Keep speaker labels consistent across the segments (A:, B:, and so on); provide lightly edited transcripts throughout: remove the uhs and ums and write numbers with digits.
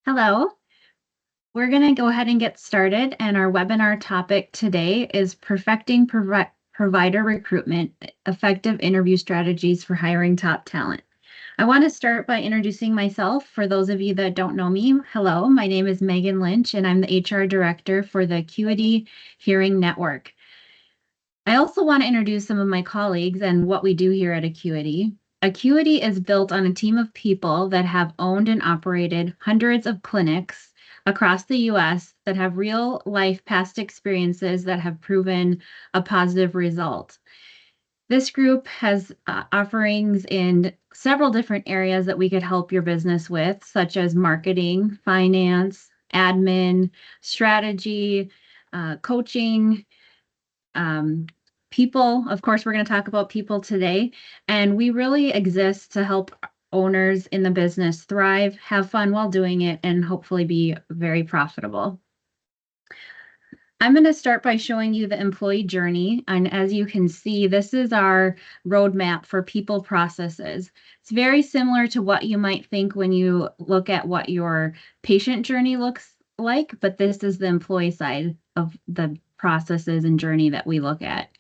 A: Hello, we're going to go ahead and get started. And our webinar topic today is Perfecting Provider Recruitment, Effective Interview Strategies for Hiring Top Talent. I want to start by introducing myself. For those of you that don't know me, hello, my name is Megan Lynch, and I'm the HR Director for the Acuity Hearing Network. I also want to introduce some of my colleagues and what we do here at Acuity. Acuity is built on a team of people that have owned and operated hundreds of clinics across the US that have real life past experiences that have proven a positive result. This group has offerings in several different areas that we could help your business with, such as marketing, finance, admin, strategy, coaching, people. Of course, we're going to talk about people today, and we really exist to help owners in the business thrive, have fun while doing it, and hopefully be very profitable. I'm going to start by showing you the employee journey. And as you can see, this is our roadmap for people processes. It's very similar to what you might think when you look at what your patient journey looks like, but this is the employee side of the processes and journey that we look at.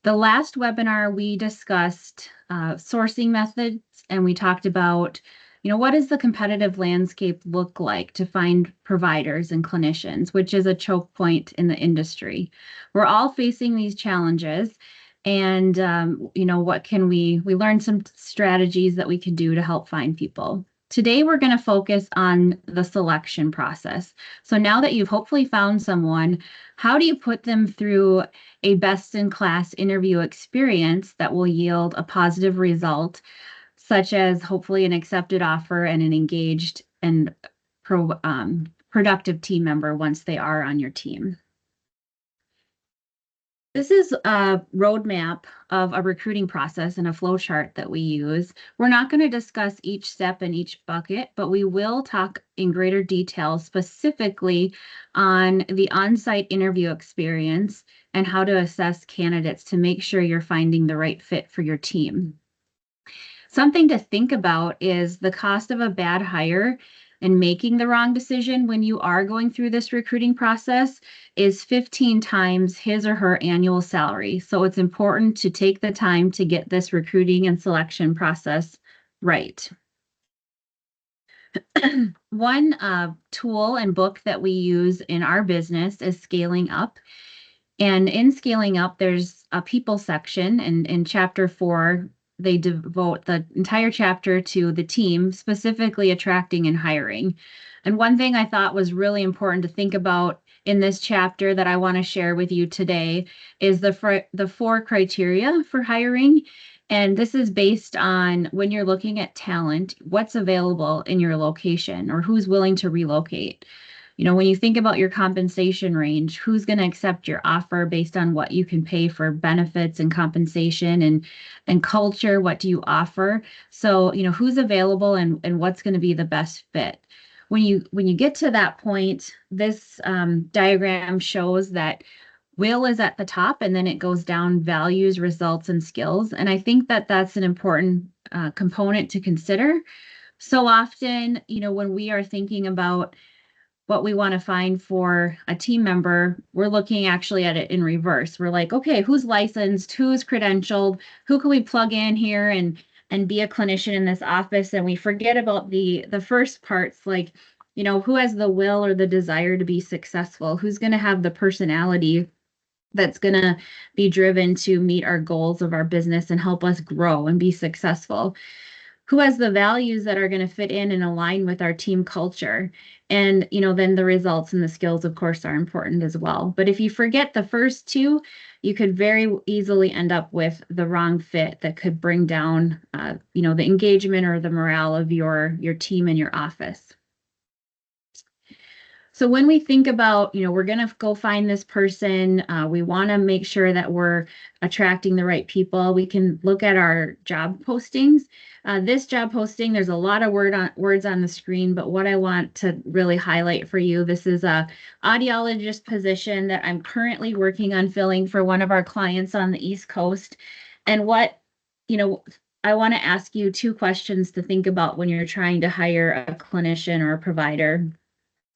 A: The last webinar, we discussed sourcing methods, and we talked about, what does the competitive landscape look like to find providers and clinicians, which is a choke point in the industry. We're all facing these challenges, and, what can we learned some strategies that we can do to help find people. Today, we're going to focus on the selection process. So now that you've hopefully found someone, how do you put them through a best-in-class interview experience that will yield a positive result, such as hopefully an accepted offer and an engaged and productive team member once they are on your team? This is a roadmap of a recruiting process and a flow chart that we use. We're not going to discuss each step in each bucket, but we will talk in greater detail specifically on the on-site interview experience and how to assess candidates to make sure you're finding the right fit for your team. Something to think about is the cost of a bad hire and making the wrong decision when you are going through this recruiting process is 15 times his or her annual salary. So it's important to take the time to get this recruiting and selection process right. One tool and book that we use in our business is Scaling Up. And in Scaling Up, there's a people section, and in chapter 4, they devote the entire chapter to the team, specifically attracting and hiring. And one thing I thought was really important to think about in this chapter that I want to share with you today is the 4 criteria for hiring. And this is based on when you're looking at talent, what's available in your location or who's willing to relocate. When you think about your compensation range, who's going to accept your offer based on what you can pay for benefits and compensation and culture? What do you offer? So, who's available and what's going to be the best fit? When you get to that point, this diagram shows that will is at the top, and then it goes down values, results, and skills. And I think that that's an important component to consider. So often, when we are thinking about what we want to find for a team member, we're looking actually at it in reverse. We're like, okay, who's licensed, who's credentialed, who can we plug in here and be a clinician in this office? And we forget about the first parts, like, who has the will or the desire to be successful? Who's going to have the personality that's going to be driven to meet our goals of our business and help us grow and be successful? Who has the values that are going to fit in and align with our team culture? And, then the results and the skills, of course, are important as well. But if you forget the first 2, you could very easily end up with the wrong fit that could bring down, the engagement or the morale of your team and your office. So when we think about, we're going to go find this person, we want to make sure that we're attracting the right people. We can look at our job postings. This job posting, there's a lot of words on the screen, but what I want to really highlight for you, this is a audiologist position that I'm currently working on filling for one of our clients on the East Coast. And what I want to ask you two questions to think about when you're trying to hire a clinician or a provider.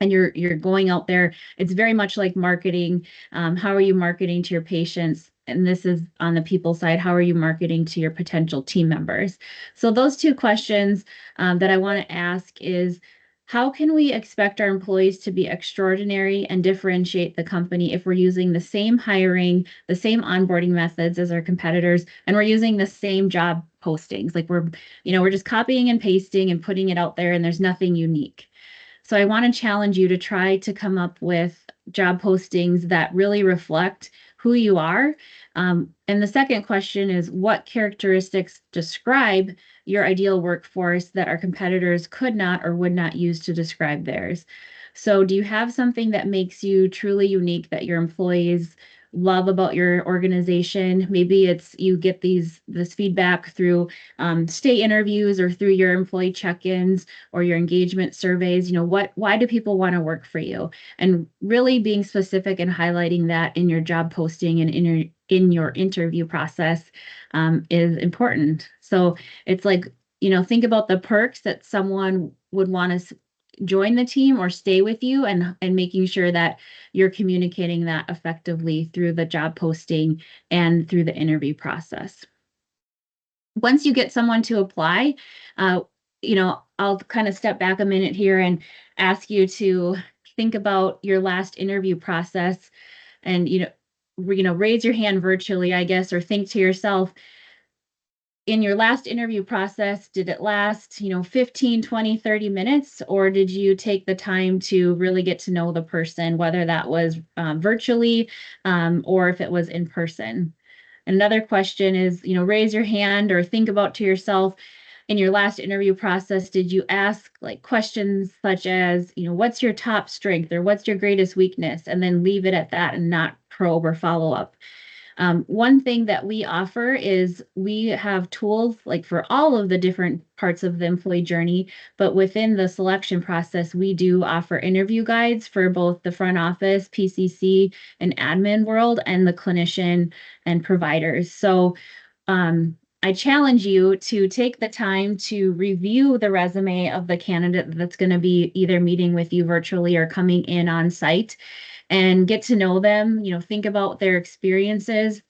A: And you're going out there. It's very much like marketing. How are you marketing to your patients? And this is on the people side. How are you marketing to your potential team members? So those two questions that I want to ask is, how can we expect our employees to be extraordinary and differentiate the company if we're using the same hiring, the same onboarding methods as our competitors, and we're using the same job postings? Like we're just copying and pasting and putting it out there, and there's nothing unique. So I want to challenge you to try to come up with job postings that really reflect who you are. And the second question is, what characteristics describe your ideal workforce that our competitors could not or would not use to describe theirs? So do you have something that makes you truly unique that your employees love about your organization? Maybe it's you get this feedback through state interviews or through your employee check-ins or your engagement surveys. Why do people want to work for you? And really being specific and highlighting that in your job posting and in your interview process is important. So it's like, think about the perks that someone would want to join the team or stay with you, and making sure that you're communicating that effectively through the job posting and through the interview process. Once you get someone to apply, I'll kind of step back a minute here and ask you to think about your last interview process and, raise your hand virtually, I guess, or think to yourself, in your last interview process, did it last, 15, 20, 30 minutes, or did you take the time to really get to know the person, whether that was virtually or if it was in person? Another question is, raise your hand or think about to yourself, in your last interview process, did you ask like questions such as, what's your top strength or what's your greatest weakness? And then leave it at that and not probe or follow up. One thing that we offer is we have tools like for all of the different parts of the employee journey, but within the selection process, we do offer interview guides for both the front office, PCC, and admin world, and the clinician and providers. So I challenge you to take the time to review the resume of the candidate that's going to be either meeting with you virtually or coming in on site, and get to know them, think about their experiences,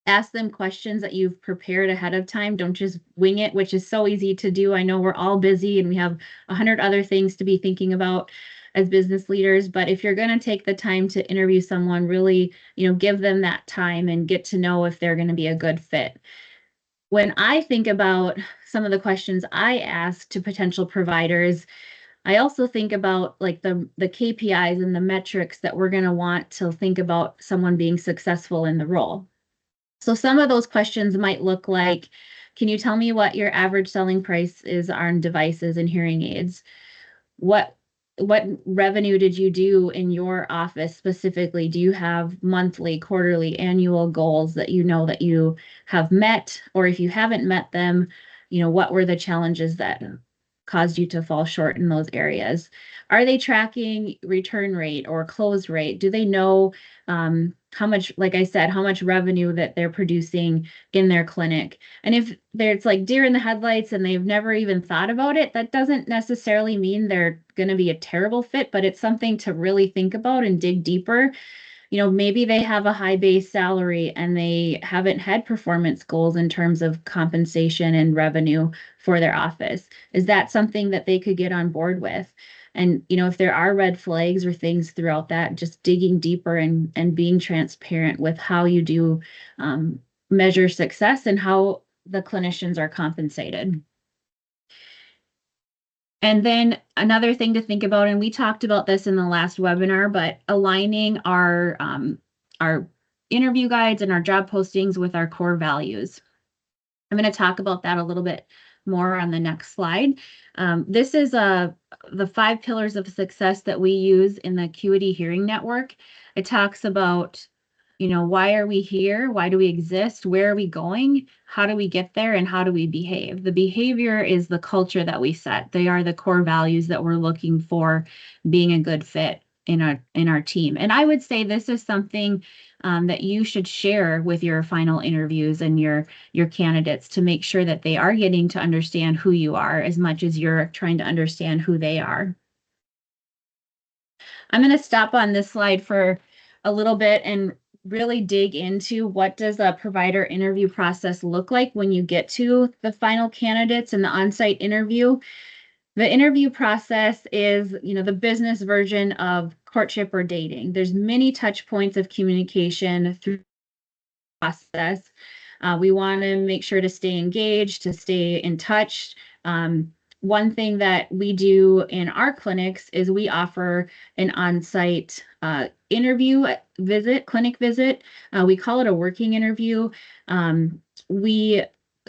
A: ask them questions that you've prepared ahead of time. Don't just wing it, which is so easy to do. I know we're all busy and we have 100 other things to be thinking about as business leaders, but if you're going to take the time to interview someone, really, give them that time and get to know if they're going to be a good fit. When I think about some of the questions I ask to potential providers, I also think about like the KPIs and the metrics that we're going to want to think about someone being successful in the role. So some of those questions might look like, can you tell me what your average selling price is on devices and hearing aids? What revenue did you do in your office specifically? Do you have monthly, quarterly, annual goals that that you have met? Or if you haven't met them, what were the challenges that caused you to fall short in those areas? Are they tracking return rate or close rate? Do they know how much, like I said, how much revenue that they're producing in their clinic? And if it's like deer in the headlights and they've never even thought about it, that doesn't necessarily mean they're going to be a terrible fit, but it's something to really think about and dig deeper. Maybe they have a high base salary and they haven't had performance goals in terms of compensation and revenue for their office. Is that something that they could get on board with? And, if there are red flags or things throughout that, just digging deeper and being transparent with how you do measure success and how the clinicians are compensated. And then another thing to think about, and we talked about this in the last webinar, but aligning our interview guides and our job postings with our core values. I'm going to talk about that a little bit more on the next slide. This is the 5 pillars of success that we use in the Acuity Hearing Network. It talks about, why are we here? Why do we exist? Where are we going? How do we get there? And how do we behave? The behavior is the culture that we set. They are the core values that we're looking for being a good fit in our team. And I would say this is something that you should share with your final interviews and your candidates to make sure that they are getting to understand who you are as much as you're trying to understand who they are. I'm going to stop on this slide for a little bit and really dig into what does a provider interview process look like when you get to the final candidates and the on-site interview. The interview process is, the business version of courtship or dating. There's many touch points of communication through the process. We want to make sure to stay engaged, to stay in touch. One thing that we do in our clinics is we offer an on-site interview clinic visit. We call it a working interview.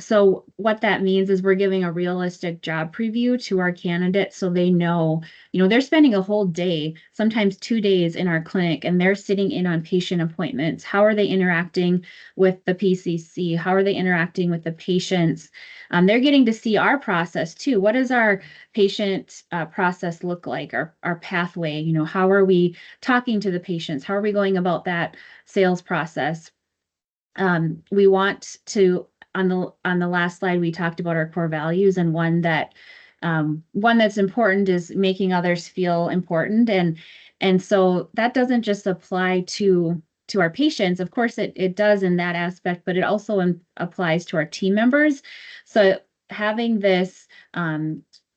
A: So what that means is we're giving a realistic job preview to our candidates so they know, they're spending a whole day, sometimes 2 days in our clinic, and they're sitting in on patient appointments. How are they interacting with the PCC? How are they interacting with the patients? They're getting to see our process too. What does our patient process look like? Our pathway, how are we talking to the patients? How are we going about that sales process? We want to, on the last slide, we talked about our core values, and one that's important is making others feel important. And so that doesn't just apply to our patients. Of course, it does in that aspect, but it also applies to our team members. So having this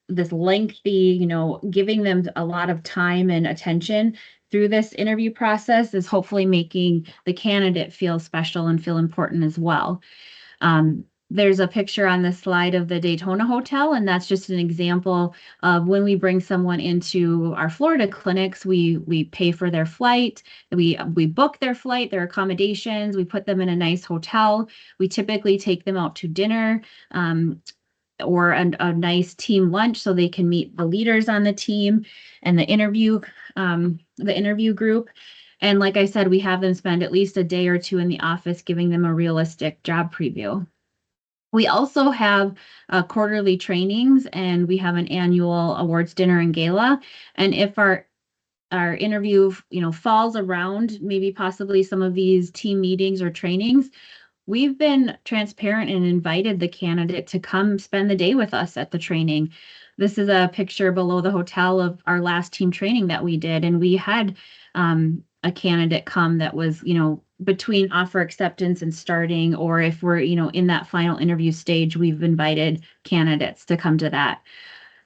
A: lengthy, giving them a lot of time and attention through this interview process is hopefully making the candidate feel special and feel important as well. There's a picture on the slide of the Daytona Hotel, and that's just an example of when we bring someone into our Florida clinics, we pay for their flight, we book their flight, their accommodations, we put them in a nice hotel. We typically take them out to dinner, or a nice team lunch so they can meet the leaders on the team and the interview group. And like I said, we have them spend at least a day or two in the office giving them a realistic job preview. We also have quarterly trainings, and we have an annual awards dinner and gala. And if our interview, falls around maybe possibly some of these team meetings or trainings, we've been transparent and invited the candidate to come spend the day with us at the training. This is a picture below the hotel of our last team training that we did, and we had a candidate come that was, between offer acceptance and starting, or if we're, in that final interview stage, we've invited candidates to come to that.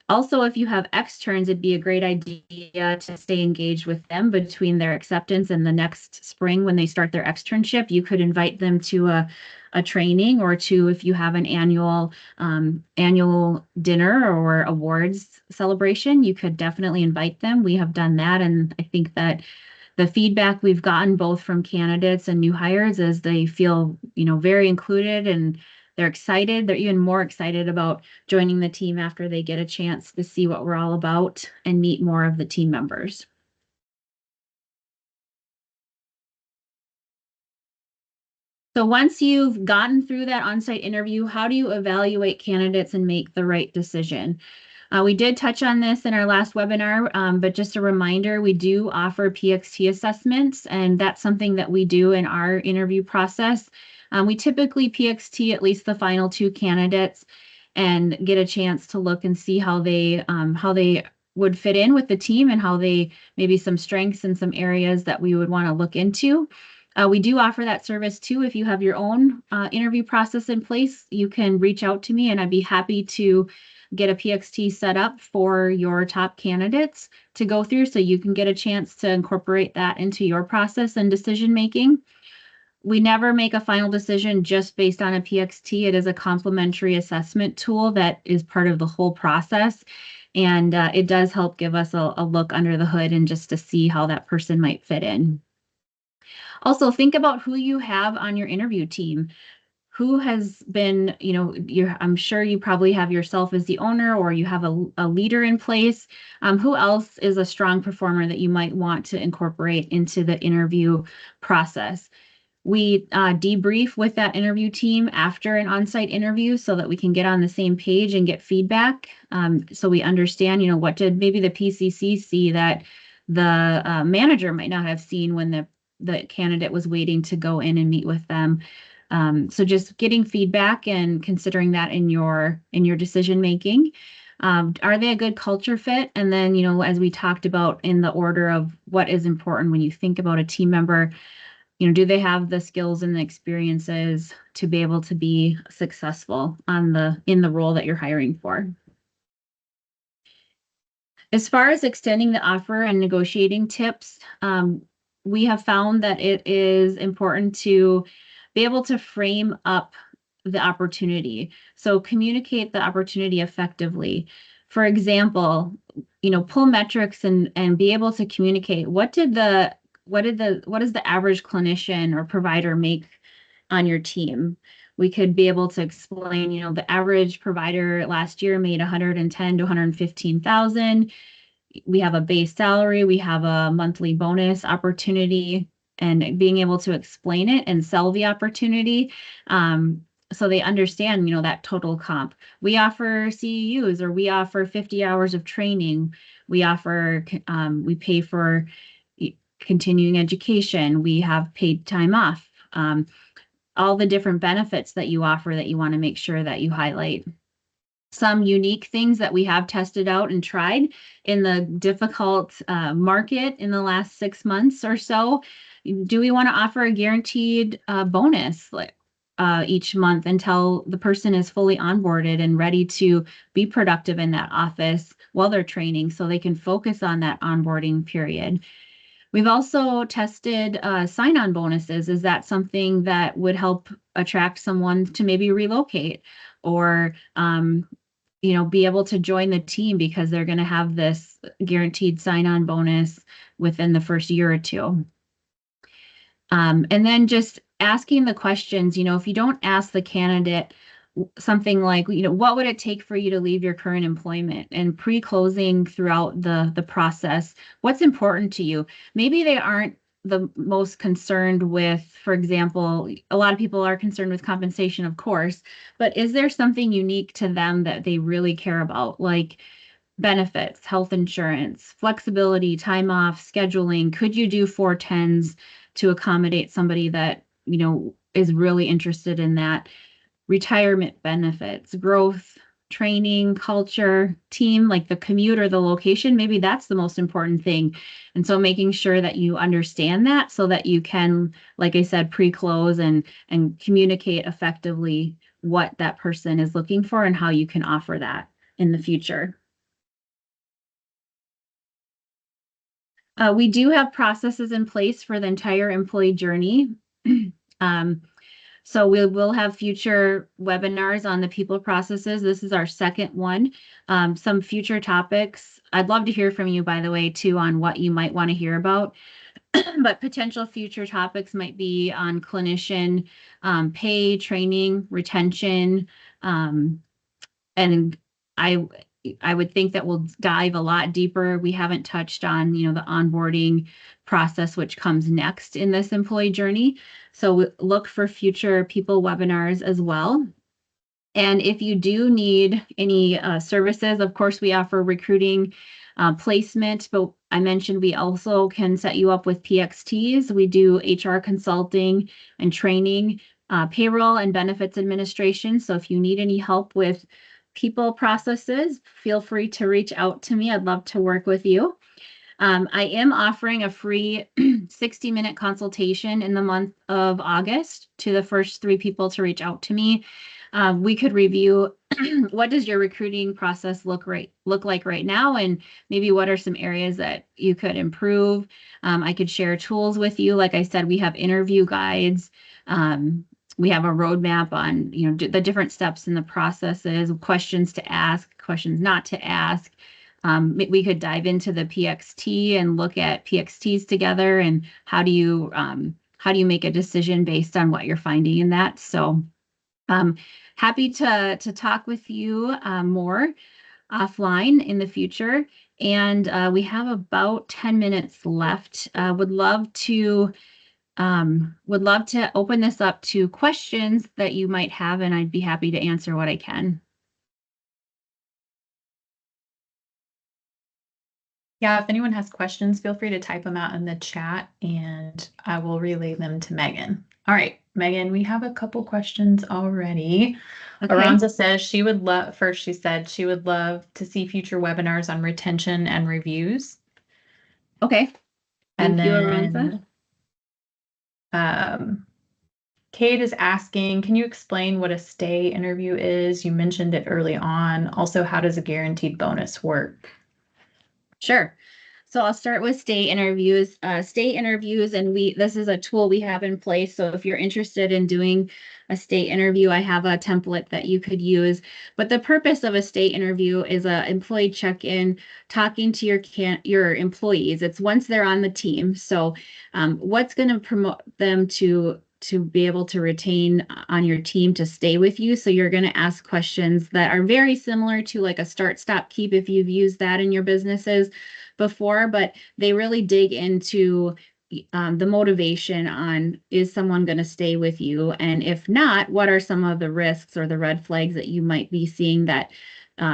A: Also, if you have externs, it'd be a great idea to stay engaged with them between their acceptance and the next spring when they start their externship. You could invite them to a training, or to, if you have an annual dinner or awards celebration, you could definitely invite them. We have done that, and I think that the feedback we've gotten both from candidates and new hires is they feel, very included, and they're excited. They're even more excited about joining the team after they get a chance to see what we're all about and meet more of the team members. So once you've gotten through that on-site interview, how do you evaluate candidates and make the right decision? We did touch on this in our last webinar, but just a reminder, we do offer PXT assessments, and that's something that we do in our interview process. We typically PXT at least the final 2 candidates and get a chance to look and see how they would fit in with the team, and how they, maybe some strengths and some areas that we would want to look into. We do offer that service too. If you have your own interview process in place, you can reach out to me, and I'd be happy to get a PXT set up for your top candidates to go through, so you can get a chance to incorporate that into your process and decision making. We never make a final decision just based on a PXT. It is a complementary assessment tool that is part of the whole process, and it does help give us a look under the hood and just to see how that person might fit in. Also, think about who you have on your interview team. Who has been, I'm sure you probably have yourself as the owner, or you have a leader in place. Who else is a strong performer that you might want to incorporate into the interview process? We debrief with that interview team after an on-site interview so that we can get on the same page and get feedback. So we understand, what did maybe the PCC see that the manager might not have seen when the candidate was waiting to go in and meet with them. So just getting feedback and considering that in your decision making. Are they a good culture fit? And then, as we talked about in the order of what is important when you think about a team member, do they have the skills and the experiences to be able to be successful in the role that you're hiring for? As far as extending the offer and negotiating tips, we have found that it is important to be able to frame up the opportunity. So communicate the opportunity effectively. For example, pull metrics and be able to communicate what is the average clinician or provider make on your team. We could be able to explain, the average provider last year made 110 to 115,000. We have a base salary, we have a monthly bonus opportunity, and being able to explain it and sell the opportunity. So they understand, that total comp. We offer CEUs, or we offer 50 hours of training. We pay for continuing education. We have paid time off. All the different benefits that you offer that you want to make sure that you highlight. Some unique things that we have tested out and tried in the difficult market in the last 6 months or so. Do we want to offer a guaranteed bonus each month until the person is fully onboarded and ready to be productive in that office while they're training, so they can focus on that onboarding period? We've also tested sign-on bonuses. Is that something that would help attract someone to maybe relocate, or be able to join the team because they're going to have this guaranteed sign-on bonus within the first year or two? And then just asking the questions, if you don't ask the candidate something like, what would it take for you to leave your current employment, and pre-closing throughout the process, what's important to you? Maybe they aren't the most concerned with, for example, a lot of people are concerned with compensation, of course, but is there something unique to them that they really care about, like benefits, health insurance, flexibility, time off, scheduling? Could you do 410s to accommodate somebody that, is really interested in that? Retirement benefits, growth, training, culture, team, like the commute or the location, maybe that's the most important thing. And so making sure that you understand that so that you can, like I said, pre-close and communicate effectively what that person is looking for and how you can offer that in the future. We do have processes in place for the entire employee journey. So we will have future webinars on the people processes. This is our second one. Some future topics. I'd love to hear from you, by the way, too, on what you might want to hear about. But potential future topics might be on clinician pay, training, retention, and I would think that we'll dive a lot deeper. We haven't touched on, the onboarding process, which comes next in this employee journey. So look for future people webinars as well. And if you do need any services, of course, we offer recruiting, placement, but I mentioned we also can set you up with PXTs. We do HR consulting and training, payroll and benefits administration. So if you need any help with people processes, feel free to reach out to me. I'd love to work with you. I am offering a free 60-minute consultation in the month of August to the first 3 people to reach out to me. We could review what does your recruiting process look like right now, and maybe what are some areas that you could improve. I could share tools with you. Like I said, we have interview guides. We have a roadmap on, the different steps in the processes, questions to ask, questions not to ask. We could dive into the PXT and look at PXTs together, and how do you make a decision based on what you're finding in that. So happy to talk with you more offline in the future. And we have about 10 minutes left. Would love to open this up to questions that you might have, and I'd be happy to answer what I can.
B: Yeah, if anyone has questions, feel free to type them out in the chat and I will relay them to Megan. All right, Megan, we have a couple questions already.
A: Okay.
B: Aranza says she would love, first she said she would love to see future webinars on retention and reviews.
A: Okay.
B: And
A: Thank you, Aranza.
B: then Kate is asking, can you explain what a stay interview is? You mentioned it early on. Also, how does a guaranteed bonus work?
A: Sure. So I'll start with state interviews. State interviews, and this is a tool we have in place. So if you're interested in doing a state interview, I have a template that you could use. But the purpose of a state interview is a employee check-in, talking to your employees. It's once they're on the team. So what's going to promote them to be able to retain on your team to stay with you. So you're going to ask questions that are very similar to like a start, stop, keep if you've used that in your businesses before, but they really dig into the motivation on, is someone going to stay with you? And if not, what are some of the risks or the red flags that you might be seeing that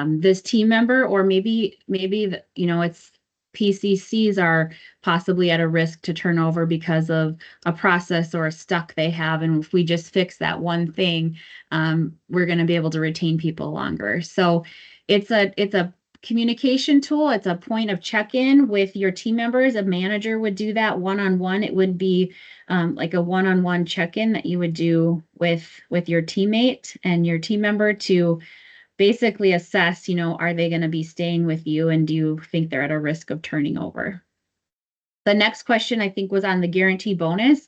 A: this team member, or maybe it's PCCs are possibly at a risk to turn over because of a process or a stuck they have. And if we just fix that one thing, we're going to be able to retain people longer. So it's a communication tool. It's a point of check-in with your team members. A manager would do that one-on-one. It would be like a one-on-one check-in that you would do with your teammate and your team member to basically assess, are they going to be staying with you, and do you think they're at a risk of turning over? The next question I think was on the guarantee bonus.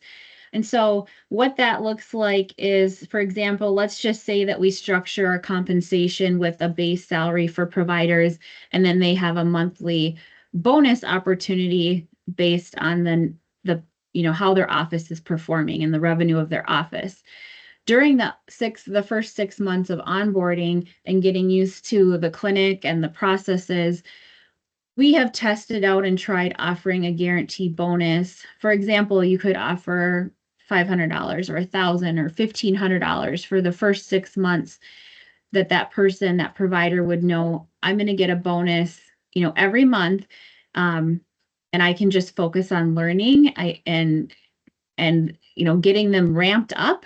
A: And so what that looks like is, for example, let's just say that we structure our compensation with a base salary for providers, and then they have a monthly bonus opportunity based on how their office is performing and the revenue of their office. During the first 6 months of onboarding and getting used to the clinic and the processes, we have tested out and tried offering a guarantee bonus. For example, you could offer $500 or $1,000 or $1,500 for the first 6 months, that person, that provider would know, I'm going to get a bonus, every month. And I can just focus on learning and getting them ramped up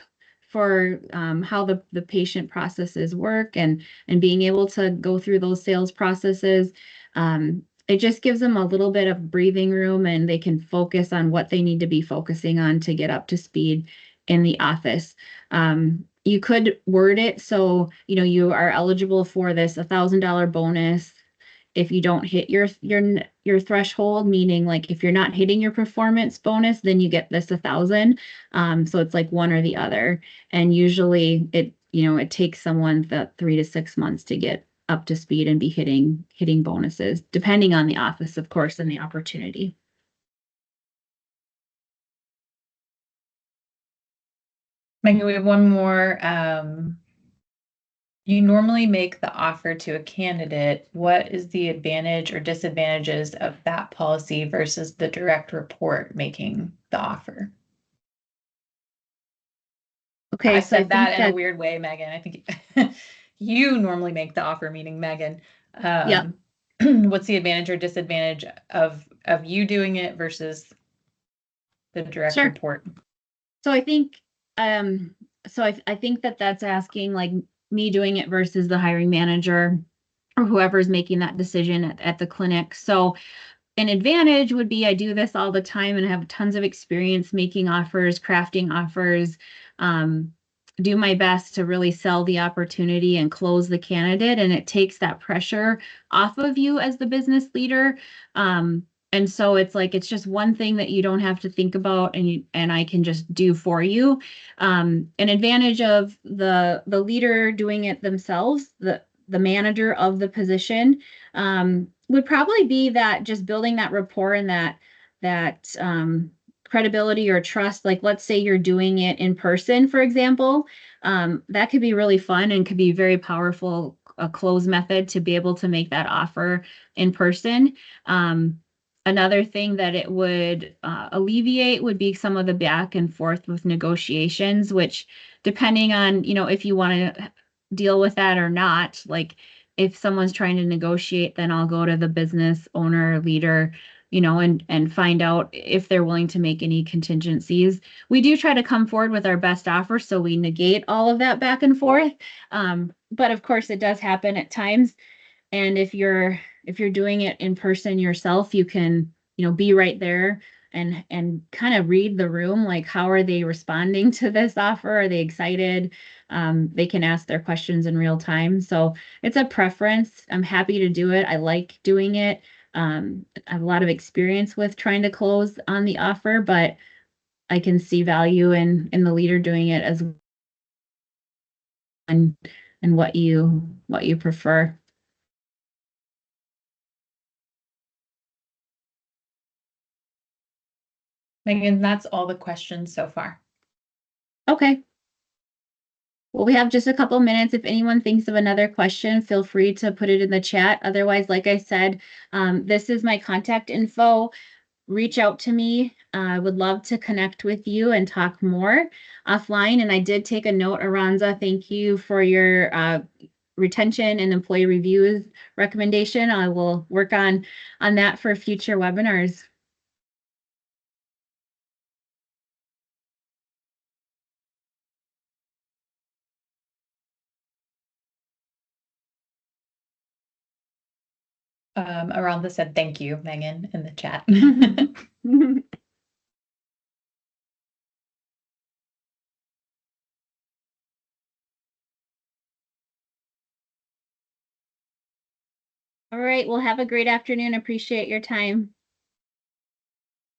A: for how the patient processes work, and being able to go through those sales processes. It just gives them a little bit of breathing room, and they can focus on what they need to be focusing on to get up to speed in the office. You could word it so you are eligible for this $1,000 bonus if you don't hit your threshold, meaning like if you're not hitting your performance bonus, then you get this 1,000. So it's like one or the other. And usually it takes someone the 3 to 6 months to get up to speed and be hitting bonuses, depending on the office, of course, and the opportunity.
B: Megan, we have one more. You normally make the offer to a candidate. What is the advantage or disadvantages of that policy versus the direct report making the offer?
A: Okay,
B: I
A: so I
B: said that
A: think
B: in a
A: that,
B: weird way, Megan. I think you normally make the offer, meaning Megan.
A: yeah,
B: What's the advantage or disadvantage of you doing it versus the direct
A: sure.
B: report?
A: So I think, I think that that's asking like me doing it versus the hiring manager or whoever's making that decision at the clinic. So an advantage would be I do this all the time and have tons of experience making offers, crafting offers, do my best to really sell the opportunity and close the candidate. And it takes that pressure off of you as the business leader. And so it's like it's just one thing that you don't have to think about, and I can just do for you. An advantage of the leader doing it themselves, the manager of the position, would probably be that just building that rapport and that credibility or trust. Like, let's say you're doing it in person, for example, that could be really fun and could be very powerful, a close method to be able to make that offer in person. Another thing that it would alleviate would be some of the back and forth with negotiations, which depending on, if you want to deal with that or not, like if someone's trying to negotiate, then I'll go to the business owner, leader, and find out if they're willing to make any contingencies. We do try to come forward with our best offer, so we negate all of that back and forth. But of course, it does happen at times. And if you're doing it in person yourself, you can, be right there and kind of read the room, like how are they responding to this offer? Are they excited? They can ask their questions in real time. So it's a preference. I'm happy to do it. I like doing it. I have a lot of experience with trying to close on the offer, but I can see value in the leader doing it as well, and what you prefer.
B: Megan, that's all the questions so far.
A: Okay. Well, we have just a couple minutes. If anyone thinks of another question, feel free to put it in the chat. Otherwise, like I said, this is my contact info. Reach out to me. I would love to connect with you and talk more offline. And I did take a note, Aranza. Thank you for your retention and employee reviews recommendation. I will work on that for future webinars.
B: Aranza said thank you, Megan, in the chat.
A: All right. Well, have a great afternoon. Appreciate your time.